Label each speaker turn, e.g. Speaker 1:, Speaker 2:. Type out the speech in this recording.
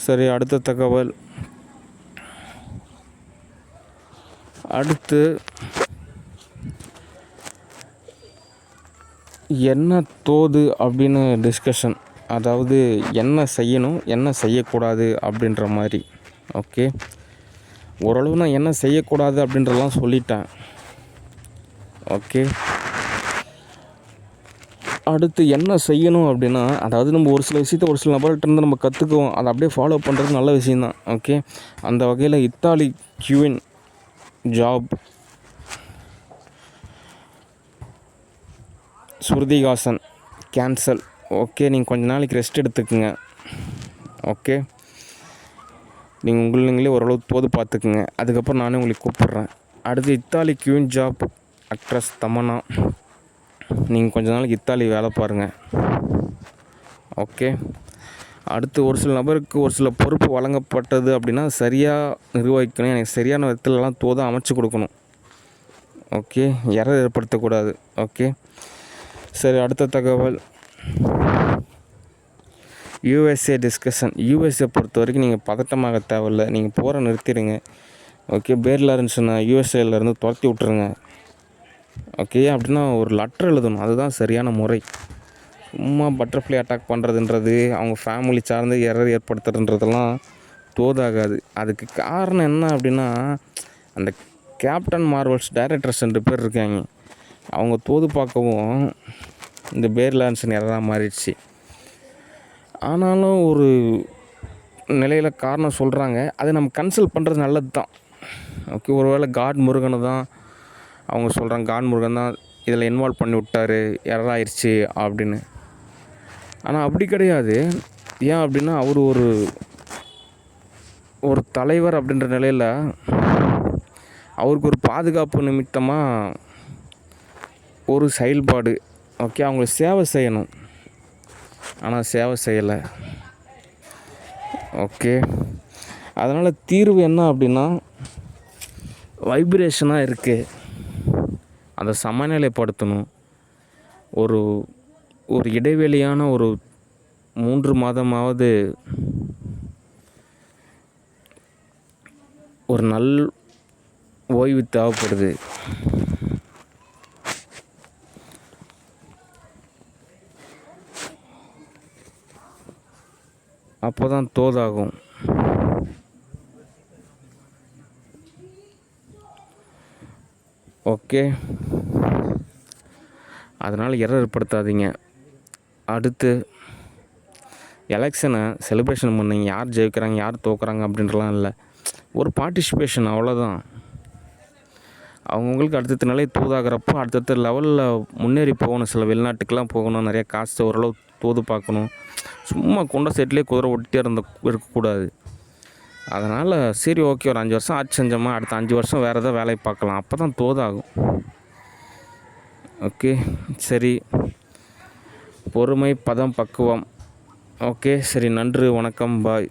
Speaker 1: சரி, அடுத்த தகவல். அடுத்து என்ன தோது அப்படின்னு டிஸ்கஷன். அதாவது என்ன செய்யணும் என்ன செய்யக்கூடாது அப்படின்ற மாதிரி. ஓகே, ஓரளவு நான் என்ன செய்யக்கூடாது அப்படின்றலாம் சொல்லிட்டேன். ஓகே, அடுத்து என்ன செய்யணும் அப்படின்னா, அதாவது நம்ம ஒரு சில விஷயத்த ஒரு சில நபர்கிட்ட இருந்து நம்ம கற்றுக்குவோம், அதை அப்படியே ஃபாலோ பண்ணுறது நல்ல விஷயந்தான். ஓகே, அந்த வகையில் Italy queen job Shruti Haasan cancel. Okay, நீங்கள் கொஞ்ச நாளைக்கு ரெஸ்ட் எடுத்துக்குங்க. ஓகே, நீங்கள் நீங்களே ஓரளவு தோது பார்த்துக்குங்க. அதுக்கப்புறம் நானே உங்களுக்கு கூப்பிட்றேன். அடுத்து Italy queen job actress Tamannaah, நீங்கள் கொஞ்ச நாளைக்கு இத்தாலி வேலை பாருங்கள். ஓகே, அடுத்து ஒரு சில நபருக்கு ஒரு சில பொறுப்பு வழங்கப்பட்டது அப்படின்னா சரியாக நிர்வகிக்கணும். எனக்கு சரியான விதத்துலலாம் தோதை அமைச்சு கொடுக்கணும். Okay, error ஏற்படுத்தக்கூடாது. ஓகே, சரி, அடுத்த தகவல். USA discussion. யூஎஸ்ஏ பொறுத்த வரைக்கும் நீங்கள் பதட்டமாக தேவையில்லை, நீங்கள் போகிற நிறுத்திடுங்க. ஓகே, பேர் லாரன்ஸை யூஎஸ்ஏலேருந்து துரத்தி விட்ருங்க. ஓகே, அப்படின்னா ஒரு லெட்டர் எழுதணும், அதுதான் சரியான முறை. சும்மா பட்டர்ஃப்ளை அட்டாக் பண்ணுறதுன்றது, அவங்க ஃபேமிலி சார்ந்து எரர் ஏற்படுத்துறதுன்றதெல்லாம் தோதாகாது. அதுக்கு காரணம் என்ன அப்படின்னா, அந்த கேப்டன் மார்வல்ஸ் டைரக்டர்ஸ் 2 பேர் இருக்காங்க. அவங்க தோது பார்க்கவும் இந்த பேர் லாரன்ஸன் எரராக மாறிடுச்சு. ஆனாலும் ஒரு நிலையில் காரணம் சொல்கிறாங்க, அதை நம்ம கன்சல்ட் பண்ணுறது நல்லது தான். ஓகே, ஒருவேளை காட் முருகனை தான் அவங்க சொல்கிறாங்க, காட் முருகன் தான் இதில் இன்வால்வ் பண்ணி விட்டார், எரர் ஆயிடுச்சு அப்படின்னு. ஆனால் அப்படி கிடையாது. ஏன் அப்படின்னா, அவர் ஒரு தலைவர் அப்படின்ற நிலையில் அவருக்கு ஒரு பாதுகாப்பு நிமித்தமாக ஒரு செயல்பாடு. ஓகே, அவங்களுக்கு சேவை செய்யணும், ஆனால் சேவை செய்யலை. ஓகே, அதனால் தீர்வு என்ன அப்படின்னா, வைப்ரேஷனாக இருக்குது, அதை சமநிலைப்படுத்தணும். ஒரு இடைவெளியான ஒரு 3 மாதமாவது ஒரு ஓய்வு தேவைப்படுது. அப்போ தான் தோதாகும். ஓகே, அதனால் எரர் ஏற்படுத்தாதீங்க. அடுத்து எலெக்ஷனை செலிப்ரேஷன் பண்ணுங்க. யார் ஜெயிக்கிறாங்க யார் தோக்குறாங்க அப்படின்றலாம் இல்லை, ஒரு பார்ட்டிசிபேஷன், அவ்வளோதான். அவங்கவுங்களுக்கு அடுத்தடுத்த நிலை தோதாகிறப்போ அடுத்தடுத்த லெவலில் முன்னேறி போகணும். சில வெளிநாட்டுக்கெலாம் போகணும், நிறையா காசு ஓரளவு தோது பார்க்கணும். சும்மா கொண்ட செட்லேயே குதிரை ஓட்டிகிட்டே இருக்கக்கூடாது. அதனால் சரி, ஓகே, ஒரு 5 வருஷம் ஆட்சி செஞ்சோமா, அடுத்த 5 வருஷம் வேறு ஏதாவது வேலையை பார்க்கலாம், அப்போ தான் தோதாகும். ஓகே, சரி, பொறுமை, பதம், பக்குவம். ஓகே, சரி, நன்றி, வணக்கம், பாய்.